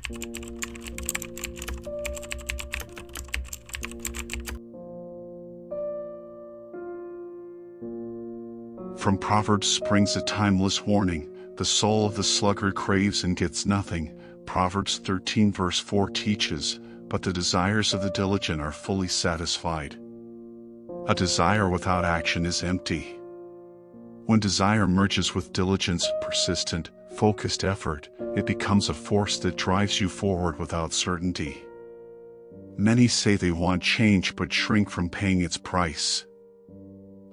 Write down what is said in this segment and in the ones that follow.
From Proverbs springs a timeless warning: the soul of the sluggard craves and gets nothing. Proverbs 13 verse 4 teaches, but the desires of the diligent are fully satisfied. A desire without action is empty. When desire merges with diligence, persistent, focused effort, it becomes a force that drives you forward without certainty. Many say they want change but shrink from paying its price.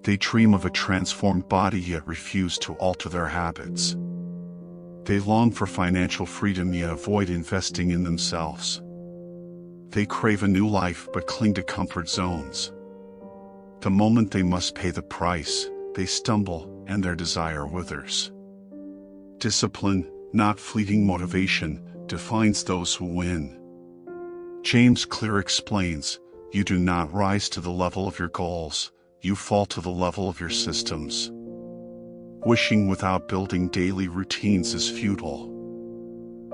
They dream of a transformed body yet refuse to alter their habits. They long for financial freedom yet avoid investing in themselves. They crave a new life but cling to comfort zones. The moment they must pay the price, they stumble and their desire withers. Discipline, not fleeting motivation, defines those who win. James Clear explains, "You do not rise to the level of your goals, you fall to the level of your systems." Wishing without building daily routines is futile.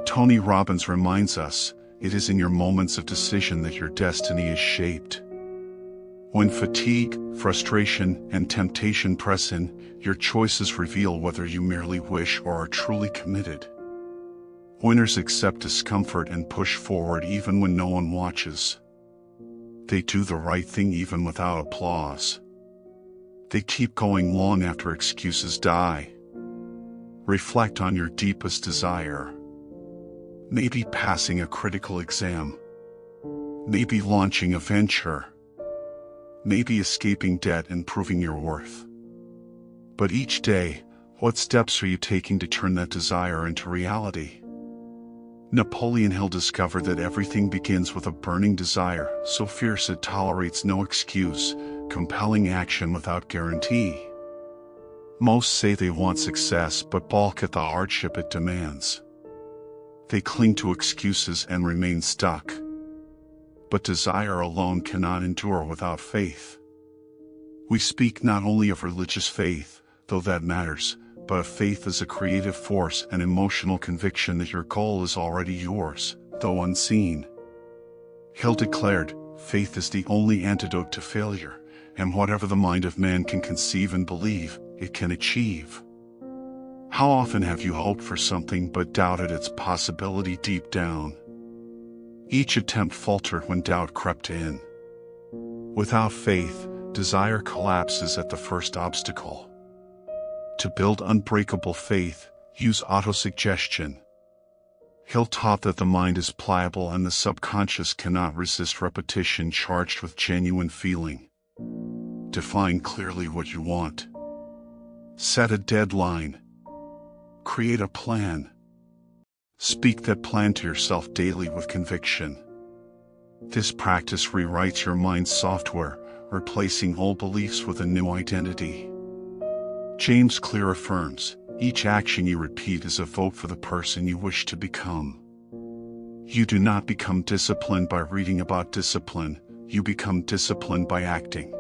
Tony Robbins reminds us, it is in your moments of decision that your destiny is shaped. When fatigue, frustration, and temptation press in, your choices reveal whether you merely wish or are truly committed. Winners accept discomfort and push forward even when no one watches. They do the right thing even without applause. They keep going long after excuses die. Reflect on your deepest desire. Maybe passing a critical exam. Maybe launching a venture. Maybe escaping debt and proving your worth. But each day, what steps are you taking to turn that desire into reality? Napoleon Hill discovered that everything begins with a burning desire, so fierce it tolerates no excuse, compelling action without guarantee. Most say they want success but balk at the hardship it demands. They cling to excuses and remain stuck. But desire alone cannot endure without faith. We speak not only of religious faith, though that matters, but of faith as a creative force and emotional conviction that your goal is already yours, though unseen. Hill declared, "Faith is the only antidote to failure, and whatever the mind of man can conceive and believe, it can achieve." How often have you hoped for something but doubted its possibility deep down? Each attempt faltered when doubt crept in. Without faith, desire collapses at the first obstacle. To build unbreakable faith, use autosuggestion. Hill taught that the mind is pliable and the subconscious cannot resist repetition charged with genuine feeling. Define clearly what you want. Set a deadline. Create a plan. Speak that plan to yourself daily with conviction. This practice rewrites your mind's software, replacing old beliefs with a new identity. James Clear affirms, each action you repeat is a vote for the person you wish to become. You do not become disciplined by reading about discipline, you become disciplined by acting.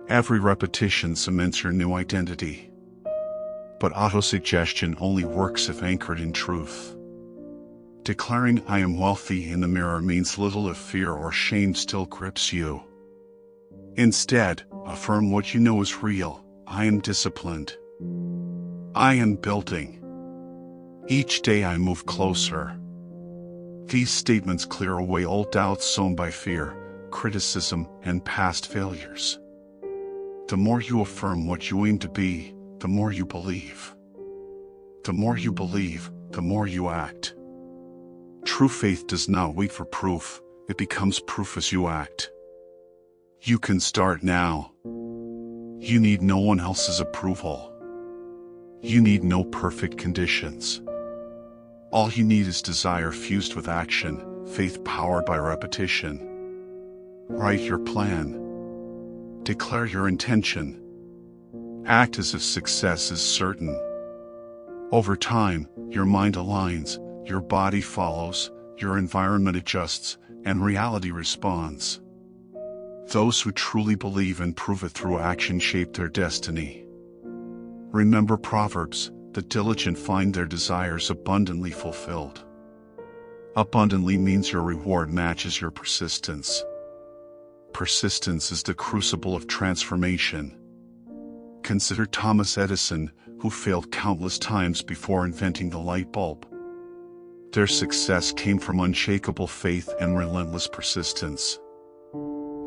Every repetition cements your new identity. But autosuggestion only works if anchored in truth. Declaring "I am wealthy" in the mirror means little if fear or shame still grips you. Instead, affirm what you know is real: "I am disciplined. I am building. Each day I move closer." These statements clear away old doubts sown by fear, criticism, and past failures. The more you affirm what you aim to be, the more you believe. The more you believe, the more you act. True faith does not wait for proof, it becomes proof as you act. You can start now. You need no one else's approval. You need no perfect conditions. All you need is desire fused with action, faith powered by repetition. Write your plan. Declare your intention. Act as if success is certain. Over time, your mind aligns, your body follows, your environment adjusts, and reality responds. Those who truly believe and prove it through action shape their destiny. Remember Proverbs, "The diligent find their desires abundantly fulfilled." Abundantly means your reward matches your persistence. Persistence is the crucible of transformation. Consider Thomas Edison, who failed countless times before inventing the light bulb. Their success came from unshakable faith and relentless persistence.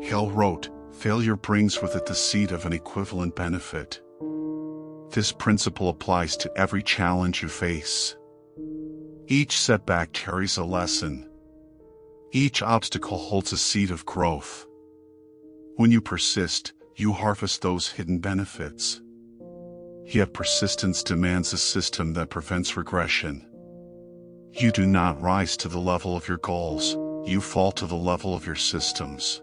Hill wrote, "Failure brings with it the seed of an equivalent benefit." This principle applies to every challenge you face. Each setback carries a lesson. Each obstacle holds a seed of growth. When you persist, you harvest those hidden benefits. Yet persistence demands a system that prevents regression. You do not rise to the level of your goals, you fall to the level of your systems.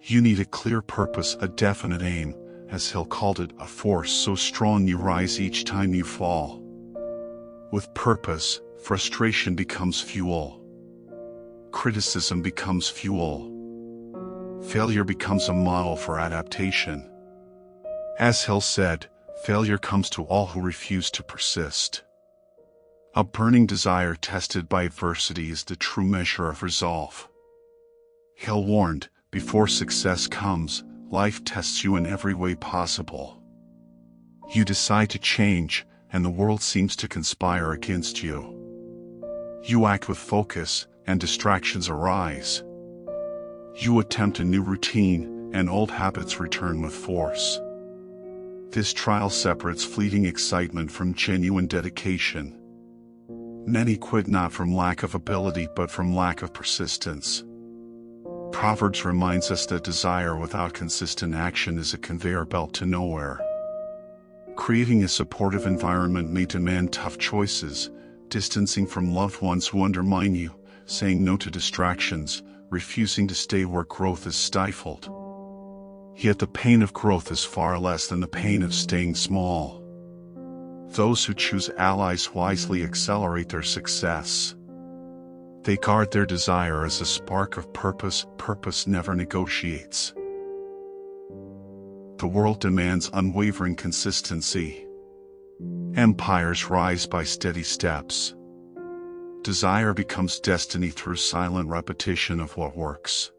You need a clear purpose, a definite aim, as Hill called it, a force so strong you rise each time you fall. With purpose, frustration becomes fuel. Criticism becomes fuel. Failure becomes a model for adaptation. As Hill said, failure comes to all who refuse to persist. A burning desire tested by adversity is the true measure of resolve. Hill warned, before success comes, life tests you in every way possible. You decide to change, and the world seems to conspire against you. You act with focus, and distractions arise. You attempt a new routine, and old habits return with force. This trial separates fleeting excitement from genuine dedication. Many quit not from lack of ability but from lack of persistence. Proverbs reminds us that desire without consistent action is a conveyor belt to nowhere. Creating a supportive environment may demand tough choices, distancing from loved ones who undermine you, saying no to distractions, refusing to stay where growth is stifled. Yet the pain of growth is far less than the pain of staying small. Those who choose allies wisely accelerate their success. They guard their desire as a spark of purpose. Purpose never negotiates. The world demands unwavering consistency. Empires rise by steady steps. Desire becomes destiny through silent repetition of what works.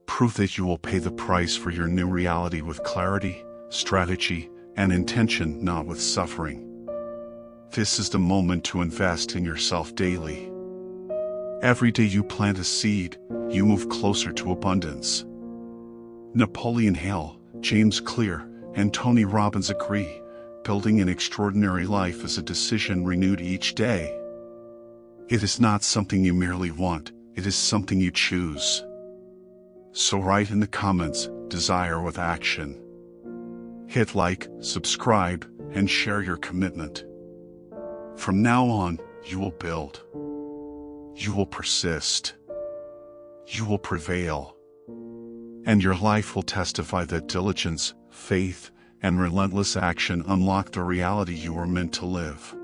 Prove that you will pay the price for your new reality with clarity, strategy, and intention, not with suffering. This is the moment to invest in yourself daily. Every day you plant a seed, you move closer to abundance. Napoleon Hill, James Clear, and Tony Robbins agree, building an extraordinary life is a decision renewed each day. It is not something you merely want, it is something you choose. So write in the comments, desire with action. Hit like, subscribe, and share your commitment. From now on, you will build. You will persist. You will prevail. And your life will testify that diligence, faith, and relentless action unlock the reality you are meant to live.